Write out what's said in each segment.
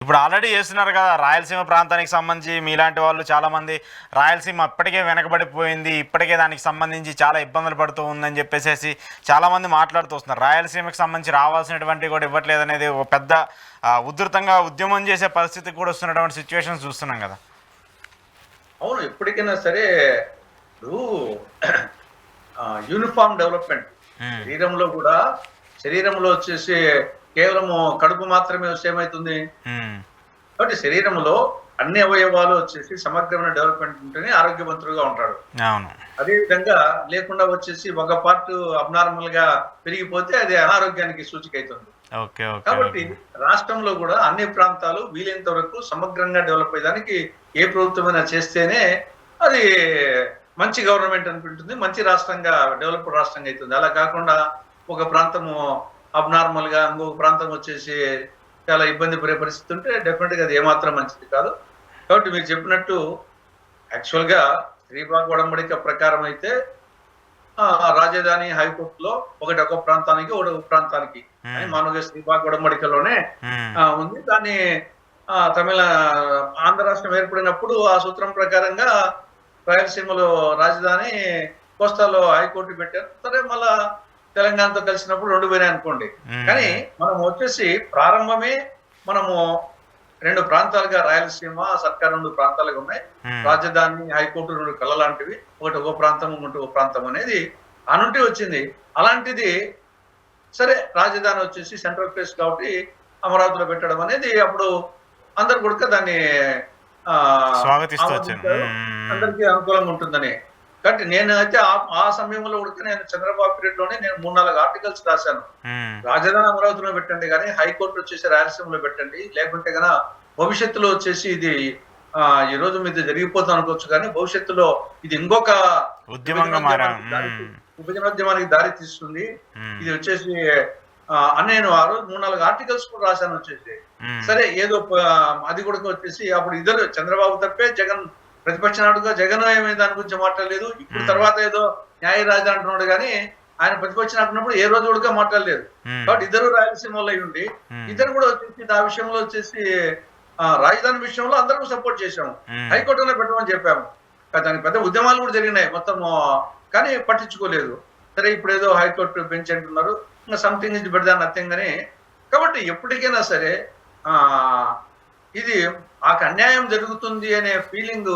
ఇప్పుడు ఆల్రెడీ చేస్తున్నారు కదా రాయలసీమ ప్రాంతానికి సంబంధించి. మీలాంటి వాళ్ళు చాలామంది రాయలసీమ ఇప్పటికే వెనకబడిపోయింది, ఇప్పటికే దానికి సంబంధించి చాలా ఇబ్బందులు పడుతూ ఉందని చెప్పేసి చాలామంది మాట్లాడుతూ వస్తున్నారు. రాయలసీమకి సంబంధించి రావాల్సినటువంటి కూడా ఇవ్వట్లేదు అనేది ఒక పెద్ద ఉధృతంగా ఉద్యమం చేసే పరిస్థితికి కూడా వస్తున్నటువంటి సిచ్యువేషన్స్ చూస్తున్నాం కదా. అవును, ఎప్పటికైనా సరే ఇప్పుడు యూనిఫామ్ డెవలప్మెంట్ శరీరంలో వచ్చేసి కేవలము కడుపు మాత్రమే వస్తే ఏమవుతుంది. కాబట్టి శరీరంలో అన్ని అవయవాలు వచ్చేసి సమగ్రమైన డెవలప్మెంట్ ఉంటేనే ఆరోగ్యవంతుడుగా ఉంటాడు. అదే విధంగా లేకుండా వచ్చేసి ఒక పార్ట్ అబ్నార్మల్ గా పెరిగిపోతే అది అనారోగ్యానికి సూచిక అవుతుంది. కాబట్టి రాష్ట్రంలో కూడా అన్ని ప్రాంతాలు వీలైనంత వరకు సమగ్రంగా డెవలప్ అయ్యేదానికి ఏ ప్రభుత్వమైనా చేస్తేనే అది మంచి గవర్నమెంట్ అనిపింటుంది, మంచి రాష్ట్రంగా డెవలప్డ్ రాష్ట్రంగా అవుతుంది. అలా కాకుండా ఒక ప్రాంతము అబ్నార్మల్ గా ఇంకొక ప్రాంతం వచ్చేసి చాలా ఇబ్బంది పడే పరిస్థితి ఉంటే డెఫినెట్ గా అది ఏమాత్రం మంచిది కాదు. కాబట్టి మీరు చెప్పినట్టు యాక్చువల్ గా శ్రీబాగ్ ఒడంబడిక ప్రకారం అయితే రాజధాని హైకోర్టులో ఒక ప్రాంతానికి ఒక ప్రాంతానికి అని మామూలుగా శ్రీబాగ్ ఒడంబడికలోనే ఉంది. దాన్ని తమిళ ఆంధ్ర రాష్ట్రం ఏర్పడినప్పుడు ఆ సూత్రం ప్రకారంగా రాయలసీమలో రాజధాని, కోస్తాలో హైకోర్టు పెట్టారు. సరే మళ్ళా తెలంగాణతో కలిసినప్పుడు రెండు పోయినాయి అనుకోండి. కానీ మనం వచ్చేసి ప్రారంభమే మనము రెండు ప్రాంతాలుగా రాయలసీమ సర్కార్ రెండు ప్రాంతాలుగా ఉన్నాయి. రాజధాని హైకోర్టు రెండు కళ్ళ లాంటివి, ఒకటి ఒక ప్రాంతం ఇంకోటి ఒక ప్రాంతం అనేది అనుంటి వచ్చింది. అలాంటిది సరే రాజధాని వచ్చేసి సెంట్రల్ ప్లేస్ కాబట్టి అమరావతిలో పెట్టడం అనేది అప్పుడు అందరు కూడా దాన్ని అందరికీ అనుకూలంగా ఉంటుందని. కాబట్టి నేను అయితే ఆ సమయంలో కూడా నేను చంద్రబాబు పీరియడ్ లోనే నేను 3-4 ఆర్టికల్స్ రాశాను. రాజధాని అమరావతిలో పెట్టండి కానీ హైకోర్టు వచ్చేసి రాయలసీమలో పెట్టండి, లేకుంటే కన్నా భవిష్యత్తులో వచ్చేసి ఇది ఈ రోజు మీద జరిగిపోతాం అనుకోవచ్చు కానీ భవిష్యత్తులో ఇది ఇంకొక విభజనోద్యమానికి దారి తీస్తుంది. ఇది వచ్చేసి అని నేను ఆ రోజు 3-4 ఆర్టికల్స్ కూడా రాశాను వచ్చేసి. సరే ఏదో అది కూడా వచ్చేసి అప్పుడు ఇద్దరు చంద్రబాబు తప్పే జగన్ ప్రతిపక్ష నాడుగా జగన్ ఏమీ దాని గురించి మాట్లాడలేదు. ఇప్పుడు తర్వాత ఏదో న్యాయ రాజధాని అంటున్నాడు కానీ ఆయన ప్రతిపక్ష నాటున్నప్పుడు ఏ రోజు కూడా మాట్లాడలేదు. కాబట్టి ఇద్దరు రాయలసీమలో ఉండి ఇద్దరు కూడా వచ్చేసి ఆ విషయంలో వచ్చేసి రాజధాని విషయంలో అందరూ సపోర్ట్ చేశాము, హైకోర్టులో పెట్టమని చెప్పాము. దానికి పెద్ద ఉద్యమాలు కూడా జరిగినాయి మొత్తం, కానీ పట్టించుకోలేదు. సరే ఇప్పుడు ఏదో హైకోర్టు బెంచ్ అంటున్నారు, ఇంకా something is better than nothing అని. కాబట్టి ఎప్పటికైనా సరే ఇది ఆకు అన్యాయం జరుగుతుంది అనే ఫీలింగ్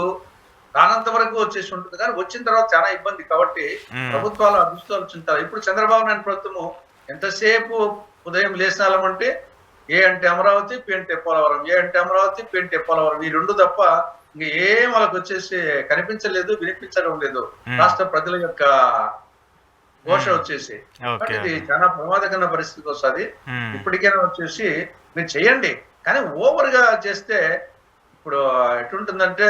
రానంత వరకు వచ్చేసి ఉంటుంది, కానీ వచ్చిన తర్వాత చాలా ఇబ్బంది. కాబట్టి ప్రభుత్వాలు అభివృద్ధి చింతారు. ఇప్పుడు చంద్రబాబు నాయుడు ప్రభుత్వము ఎంతసేపు ఉదయం లేచినాలంటే ఏ అంటే అమరావతి, పి అంటే పోలవరం, ఏ అంటే అమరావతి, పి అంటే పోలవరం, ఈ రెండు తప్ప ఇంక ఏం వాళ్ళకి వచ్చేసి కనిపించలేదు, వినిపించడం లేదు రాష్ట్ర ప్రజల యొక్క ఘోష వచ్చేసి. ఇది చాలా ప్రమాదకరమైన పరిస్థితికి వస్తుంది. ఇప్పటికైనా వచ్చేసి మీరు చెయ్యండి, కానీ ఓవర్ గా చేస్తే ఇప్పుడు ఎటుంటుందంటే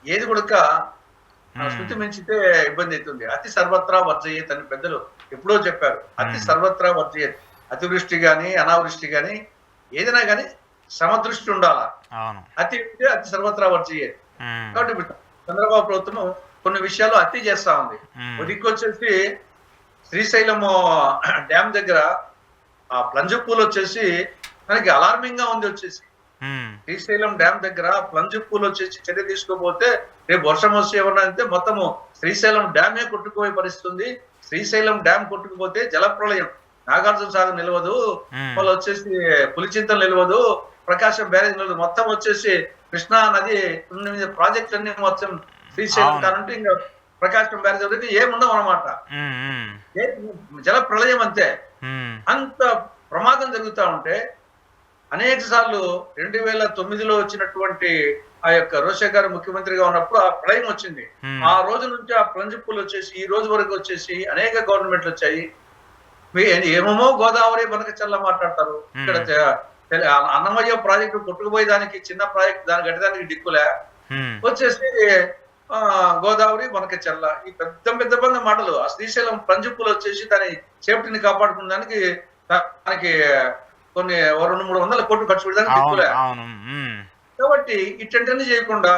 ఏది కూడా శృతి మించితే ఇబ్బంది అవుతుంది. అతి సర్వత్రా వర్జయేత్ అని పెద్దలు ఎప్పుడో చెప్పారు. అతి సర్వత్రా వర్జయేత్, అతివృష్టి గాని అనావృష్టి గాని ఏదైనా గాని సమదృష్టి ఉండాలా. అతి అతి సర్వత్రా వర్జయేత్. కాబట్టి చంద్రబాబు ప్రభుత్వం కొన్ని విషయాలు అతి చేస్తా ఉంది. ఉదికొచ్చేసి శ్రీశైలము డ్యామ్ దగ్గర ఆ ప్లంజ్ పూల్ వచ్చేసి మనకి అలార్మింగ్ గా ఉంది. వచ్చేసి శ్రీశైలం డ్యామ్ దగ్గర ప్లంజ్ పూల్ వచ్చేసి చర్య తీసుకోపోతే రేపు వర్షం వస్తే ఏమన్నా అంటే మొత్తము శ్రీశైలం డ్యామే కొట్టుకుపోయే పరిస్థితుంది. శ్రీశైలం డ్యామ్ కొట్టుకుపోతే జలప్రళయం, నాగార్జున సాగర్ నిలవదు, వాళ్ళు వచ్చేసి పులిచింతలు నిలవదు, ప్రకాశం బ్యారేజ్ నిలవదు, మొత్తం వచ్చేసి కృష్ణా నది ప్రాజెక్టులన్నీ మొత్తం శ్రీశైలం కానుంటే ఇంకా ప్రకాశం బ్యారేజ్ వరకు ఏముండవు అనమాట. జల ప్రళయం అంతే. అంత ప్రమాదం జరుగుతూ ఉంటే అనేక సార్లు 2009లో వచ్చినటువంటి ఆ యొక్క రోషయ్య గారు ముఖ్యమంత్రిగా ఉన్నప్పుడు ఆ ప్రళయం వచ్చింది. ఆ రోజు నుంచి ఆ ప్లంజిప్పులు వచ్చేసి ఈ రోజు వరకు వచ్చేసి అనేక గవర్నమెంట్లు వచ్చాయి. ఏమేమో గోదావరి బనకచల్ల మాట్లాడతారు. ఇక్కడ అన్నమయ్య ప్రాజెక్టు కొట్టుకుపోయేదానికి చిన్న ప్రాజెక్టు దాని గట్టడానికి దిక్కులే వచ్చేసి గోదావరి బనకచల్ల ఈ పెద్ద పెద్ద మాటలు. ఆ శ్రీశైలం ప్లంజిప్పులు వచ్చేసి దాని సేఫ్టీని కాపాడుకునే దానికి కొన్ని 200-300 కోట్లు ఖర్చు పెట్టడానికి దిక్కులే. కాబట్టి ఇట్టంటన్నీ చేయకుండా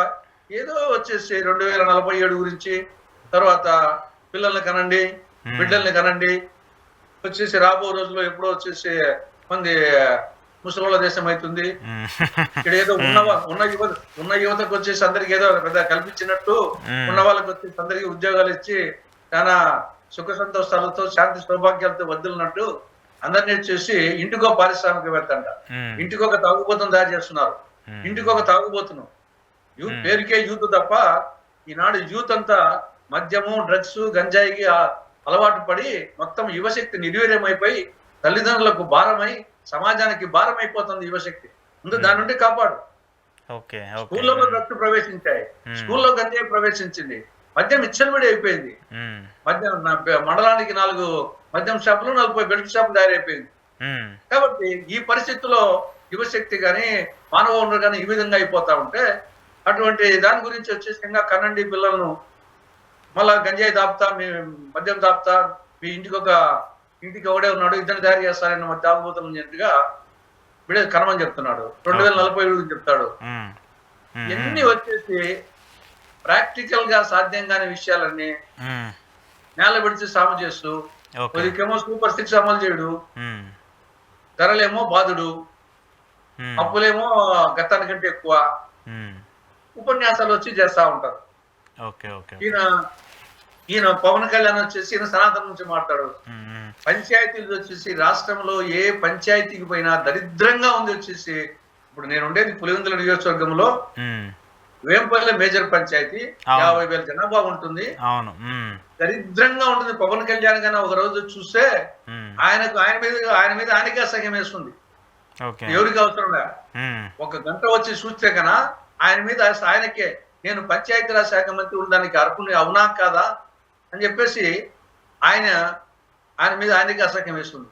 ఏదో వచ్చేసి 2047 గురించి, తర్వాత పిల్లల్ని కనండి, బిడ్డల్ని కనండి, వచ్చేసి రాబో రోజుల్లో ఎప్పుడో వచ్చేసి మంది ముసలోళ్ళ దేశం అవుతుంది. ఉమ్. ఇక్కడ ఏదో ఉన్న యువతకు వచ్చేసి అందరికి ఏదో పెద్ద కల్పించినట్టు, ఉన్న వాళ్ళకి వచ్చేసి అందరికి ఉద్యోగాలు ఇచ్చి చాలా సుఖ సంతోషాలతో శాంతి సౌభాగ్యాలతో వదిలినట్టు అందరినీ చేసి ఇంటికో పారిశ్రామికవేత్త అంట, ఇంటికి ఒక తాగుబోతును తయారు చేస్తున్నారు. ఇంటికి ఒక తాగుబోతును యూత్ పేరుకే యూత్ తప్ప ఈనాడు యూత్ అంతా మద్యము, డ్రగ్స్, గంజాయికి అలవాటు పడి మొత్తం యువశక్తి నిర్వీర్యమైపోయి తల్లిదండ్రులకు భారమై సమాజానికి భారం అయిపోతుంది యువశక్తి. ముందు దాని నుండి కాపాడు. స్కూల్లో డ్రగ్స్ ప్రవేశించాయి, స్కూల్లో గంజాయి ప్రవేశించింది, మద్యం ఇచ్చలవిడి అయిపోయింది. మద్యం మండలానికి 4 మద్యం షాపులు, 40 బెల్ట్ షాపులు తయారైపోయింది. కాబట్టి ఈ పరిస్థితుల్లో యువశక్తి కానీ మానవ వనరులు కానీ ఈ విధంగా అయిపోతా ఉంటే అటువంటి దాని గురించి వచ్చేసి ఇంకా కనండి పిల్లలను మళ్ళా గంజాయి దాపుతా, మీ మద్యం దాపుతా, మీ ఇంటికి ఒకడే ఉన్నాడు, ఇద్దరు తయారు చేస్తారని మధ్య తాగుబోతులు చెప్పిగా వీడే కనమని చెప్తున్నాడు. 2040 చెప్తాడు. ఇవన్నీ వచ్చేసి ప్రాక్టికల్ గా సాధ్యం కాని విషయాలన్నీ నేల విడిచి సాము చేస్తూ, కొద్దికేమో సూపర్ 6 అమలు చేయడు, ధరలేమో బాధుడు, అప్పులేమో గతానికంటే ఎక్కువ, ఉపన్యాసాలు వచ్చి చేస్తా ఉంటారు. ఈయన పవన్ కళ్యాణ్ వచ్చేసి ఈయన సనాతన నుంచి మాట్లాడు. పంచాయతీలు వచ్చేసి రాష్ట్రంలో ఏ పంచాయతీకి పోయినా దరిద్రంగా ఉంది. వచ్చేసి ఇప్పుడు నేను ఉండేది పులివెందుల నియోజకవర్గంలో, వేంపల్లి మేజర్ పంచాయతీ, 50,000 జనాభా ఉంటుంది, దరిద్రంగా ఉంటుంది. పవన్ కళ్యాణ్ గానీ ఒక రోజు చూస్తే ఆయనకే అసహ్యం వేస్తుంది. ఎవరికి అవసరం లే, ఒక గంట వచ్చి చూస్తే కన్నా ఆయనకే నేను పంచాయతీరాజ్ శాఖ మంత్రి ఉండడానికి అర్హుని అవునా కాదా అని చెప్పేసి ఆయనకి అసహ్యం వేస్తుంది.